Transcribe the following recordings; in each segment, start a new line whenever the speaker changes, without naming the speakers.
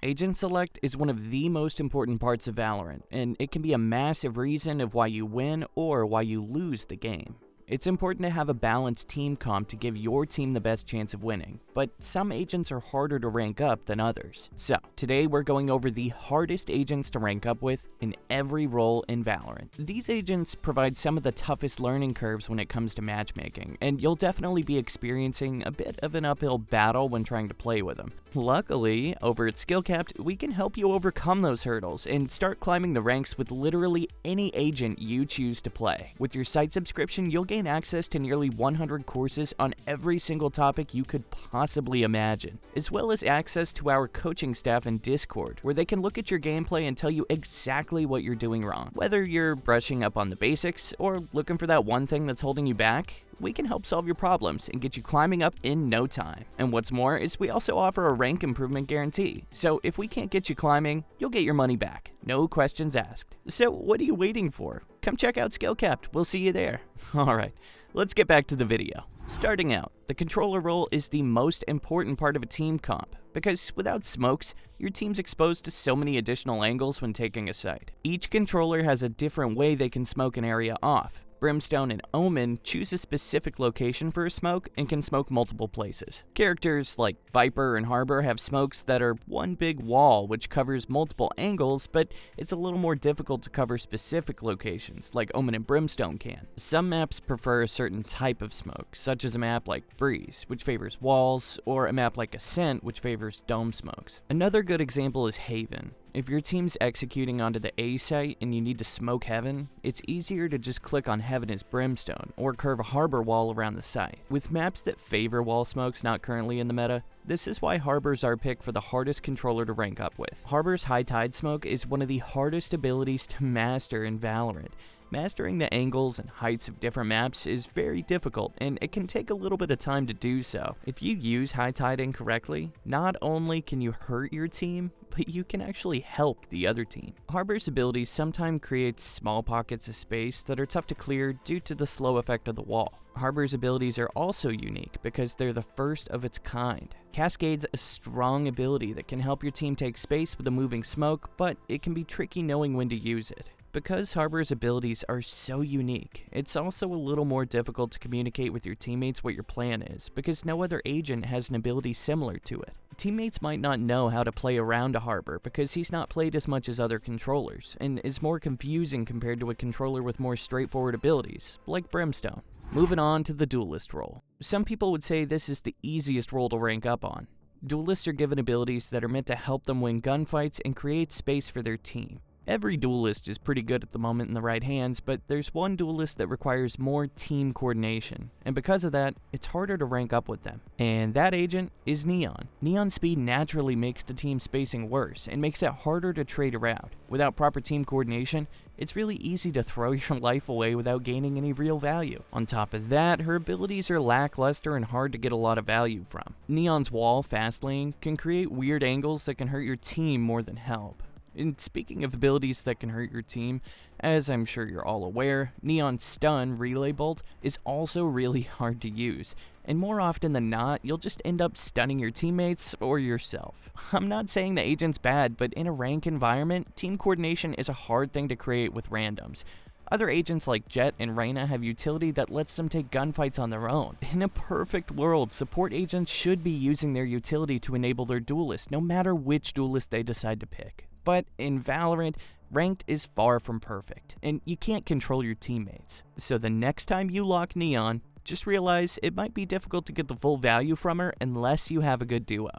Agent select is one of the most important parts of Valorant, and it can be a massive reason of why you win or why you lose the game. It's important to have a balanced team comp to give your team the best chance of winning, but some agents are harder to rank up than others. So, today we're going over the hardest agents to rank up with in every role in Valorant. These agents provide some of the toughest learning curves when it comes to matchmaking, and you'll definitely be experiencing a bit of an uphill battle when trying to play with them. Luckily, over at SkillCapped, we can help you overcome those hurdles and start climbing the ranks with literally any agent you choose to play. With your site subscription, you'll gain access to nearly 100 courses on every single topic you could possibly imagine, as well as access to our coaching staff in Discord, where they can look at your gameplay and tell you exactly what you're doing wrong. Whether you're brushing up on the basics or looking for that one thing that's holding you back, we can help solve your problems and get you climbing up in no time. And what's more is we also offer a rank improvement guarantee, so if we can't get you climbing, you'll get your money back. No questions asked. So what are you waiting for? Come check out SkillCapped, we'll see you there. Alright, let's get back to the video. Starting out, the controller role is the most important part of a team comp, because without smokes, your team's exposed to so many additional angles when taking a site. Each controller has a different way they can smoke an area off. Brimstone and Omen choose a specific location for a smoke and can smoke multiple places. Characters like Viper and Harbor have smokes that are one big wall which covers multiple angles, but it's a little more difficult to cover specific locations like Omen and Brimstone can. Some maps prefer a certain type of smoke, such as a map like Breeze, which favors walls, or a map like Ascent, which favors dome smokes. Another good example is Haven. If your team's executing onto the A site and you need to smoke Heaven, it's easier to just click on Heaven as Brimstone, or curve a Harbor wall around the site. With maps that favor wall smokes not currently in the meta, this is why Harbor's our pick for the hardest controller to rank up with. Harbor's High Tide Smoke is one of the hardest abilities to master in Valorant. Mastering the angles and heights of different maps is very difficult, and it can take a little bit of time to do so. If you use High Tide incorrectly, not only can you hurt your team, but you can actually help the other team. Harbor's abilities sometimes create small pockets of space that are tough to clear due to the slow effect of the wall. Harbor's abilities are also unique because they're the first of its kind. Cascade's a strong ability that can help your team take space with a moving smoke, but it can be tricky knowing when to use it. Because Harbor's abilities are so unique, it's also a little more difficult to communicate with your teammates what your plan is, because no other agent has an ability similar to it. Teammates might not know how to play around a Harbor because he's not played as much as other controllers, and is more confusing compared to a controller with more straightforward abilities, like Brimstone. Moving on to the Duelist role. Some people would say this is the easiest role to rank up on. Duelists are given abilities that are meant to help them win gunfights and create space for their team. Every duelist is pretty good at the moment in the right hands, but there's one duelist that requires more team coordination, and because of that, it's harder to rank up with them. And that agent is Neon. Neon's speed naturally makes the team spacing worse, and makes it harder to trade around. Without proper team coordination, it's really easy to throw your life away without gaining any real value. On top of that, her abilities are lackluster and hard to get a lot of value from. Neon's wall, fast lane, can create weird angles that can hurt your team more than help. And speaking of abilities that can hurt your team, as I'm sure you're all aware, Neon's Stun Relay Bolt is also really hard to use, and more often than not, you'll just end up stunning your teammates or yourself. I'm not saying the agent's bad, but in a rank environment, team coordination is a hard thing to create with randoms. Other agents like Jett and Reyna have utility that lets them take gunfights on their own. In a perfect world, support agents should be using their utility to enable their duelist, no matter which duelist they decide to pick. But in Valorant, ranked is far from perfect, and you can't control your teammates. So the next time you lock Neon, just realize it might be difficult to get the full value from her unless you have a good duo.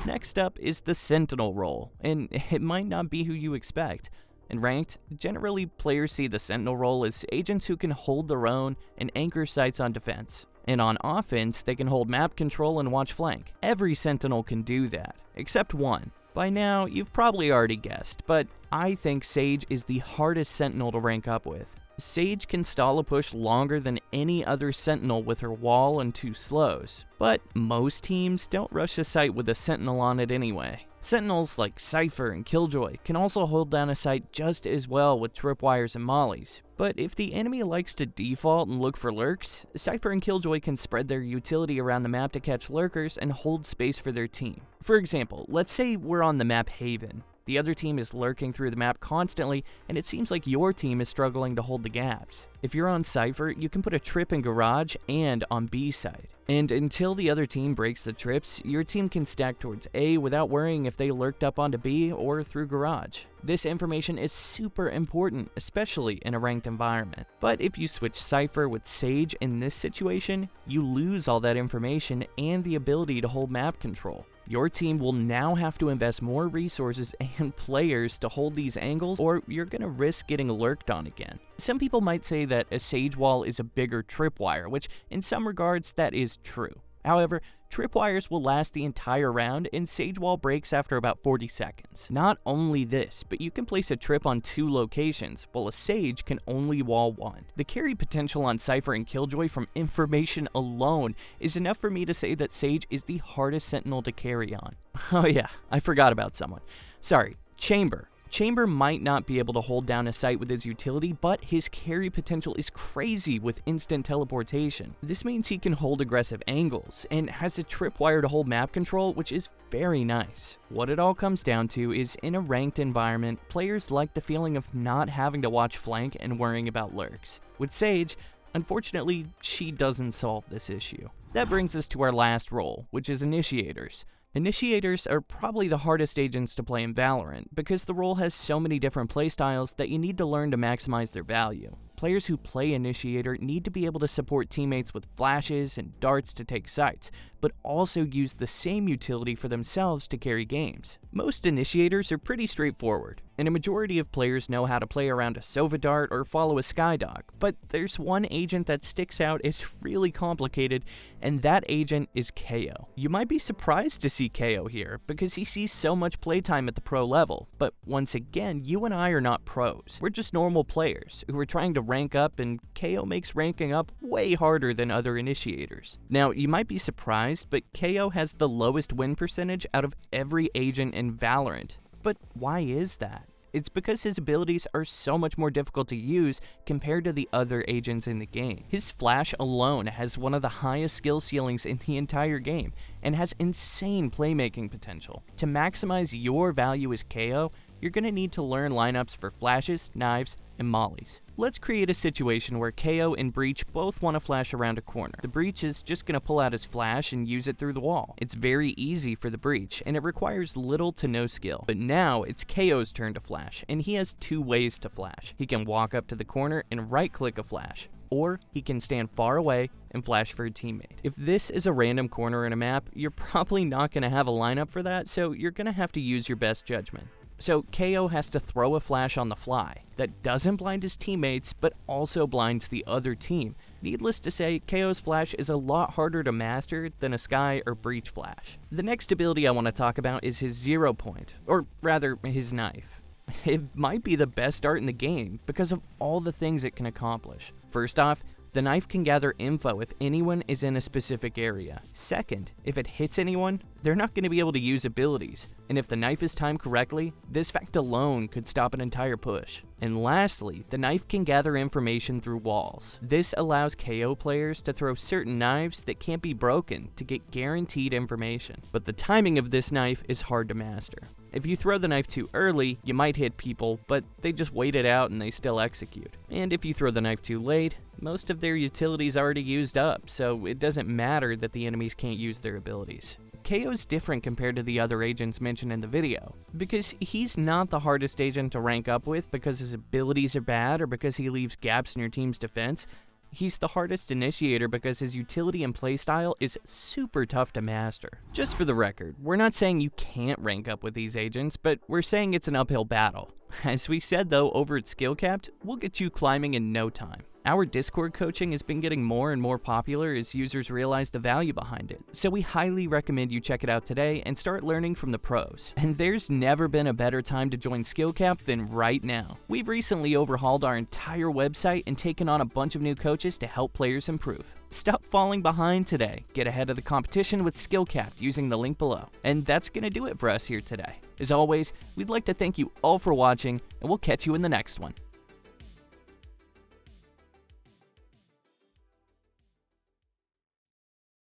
Next up is the Sentinel role, and it might not be who you expect. In ranked, generally players see the Sentinel role as agents who can hold their own and anchor sites on defense. And on offense, they can hold map control and watch flank. Every Sentinel can do that, except one. By now, you've probably already guessed, but I think Sage is the hardest Sentinel to rank up with. Sage can stall a push longer than any other Sentinel with her wall and 2 slows, but most teams don't rush a site with a Sentinel on it anyway. Sentinels like Cypher and Killjoy can also hold down a site just as well with tripwires and mollies, but if the enemy likes to default and look for lurks, Cypher and Killjoy can spread their utility around the map to catch lurkers and hold space for their team. For example, let's say we're on the map Haven. The other team is lurking through the map constantly, and it seems like your team is struggling to hold the gaps. If you're on Cypher, you can put a trip in Garage and on B side. And until the other team breaks the trips, your team can stack towards A without worrying if they lurked up onto B or through Garage. This information is super important, especially in a ranked environment. But if you switch Cypher with Sage in this situation, you lose all that information and the ability to hold map control. Your team will now have to invest more resources and players to hold these angles, or you're gonna risk getting lurked on again. Some people might say that a Sage wall is a bigger tripwire, which in some regards that is true. However, tripwires will last the entire round, and Sage wall breaks after about 40 seconds. Not only this, but you can place a trip on 2 locations, while a Sage can only wall 1. The carry potential on Cypher and Killjoy from information alone is enough for me to say that Sage is the hardest Sentinel to carry on. Oh yeah, I forgot about someone. Sorry, Chamber. Chamber might not be able to hold down a site with his utility, but his carry potential is crazy with instant teleportation. This means he can hold aggressive angles, and has a tripwire to hold map control, which is very nice. What it all comes down to is, in a ranked environment, players like the feeling of not having to watch flank and worrying about lurks. With Sage, unfortunately, she doesn't solve this issue. That brings us to our last role, which is Initiators. Initiators are probably the hardest agents to play in Valorant, because the role has so many different playstyles that you need to learn to maximize their value. Players who play Initiator need to be able to support teammates with flashes and darts to take sites, but also use the same utility for themselves to carry games. Most Initiators are pretty straightforward, and a majority of players know how to play around a Sova dart or follow a Skydog, but there's one agent that sticks out as really complicated, and that agent is Kayo. You might be surprised to see Kayo here, because he sees so much playtime at the pro level, but once again, you and I are not pros. We're just normal players who are trying to rank up, and Kayo makes ranking up way harder than other Initiators. Now, you might be surprised, but Kayo has the lowest win percentage out of every agent in Valorant. But why is that? It's because his abilities are so much more difficult to use compared to the other agents in the game. His flash alone has one of the highest skill ceilings in the entire game, and has insane playmaking potential. To maximize your value as Kayo, you're going to need to learn lineups for flashes, knives, and mollies. Let's create a situation where Kayo and Breach both want to flash around a corner. The Breach is just going to pull out his flash and use it through the wall. It's very easy for the Breach, and it requires little to no skill. But now it's Kayo's turn to flash, and he has 2 ways to flash. He can walk up to the corner and right-click a flash, or he can stand far away and flash for a teammate. If this is a random corner in a map, you're probably not going to have a lineup for that, so you're going to have to use your best judgment. So Kayo has to throw a flash on the fly that doesn't blind his teammates, but also blinds the other team. Needless to say, Kayo's flash is a lot harder to master than a Sky or Breach flash. The next ability I want to talk about is his 0 point, or rather, his knife. It might be the best dart in the game because of all the things it can accomplish. First off, the knife can gather info if anyone is in a specific area. Second, if it hits anyone, they're not going to be able to use abilities. And if the knife is timed correctly, this fact alone could stop an entire push. And lastly, the knife can gather information through walls. This allows KO players to throw certain knives that can't be broken to get guaranteed information. But the timing of this knife is hard to master. If you throw the knife too early, you might hit people, but they just wait it out and they still execute. And if you throw the knife too late, most of their utility's already used up, so it doesn't matter that the enemies can't use their abilities. Kayo's different compared to the other agents mentioned in the video, because he's not the hardest agent to rank up with because his abilities are bad or because he leaves gaps in your team's defense. He's the hardest initiator because his utility and playstyle is super tough to master. Just for the record, we're not saying you can't rank up with these agents, but we're saying it's an uphill battle. As we said though over at SkillCapped, we'll get you climbing in no time. Our Discord coaching has been getting more and more popular as users realize the value behind it, so we highly recommend you check it out today and start learning from the pros. And there's never been a better time to join SkillCapped than right now. We've recently overhauled our entire website and taken on a bunch of new coaches to help players improve. Stop falling behind today. Get ahead of the competition with SkillCapped using the link below. And that's going to do it for us here today. As always, we'd like to thank you all for watching, and we'll catch you in the next one.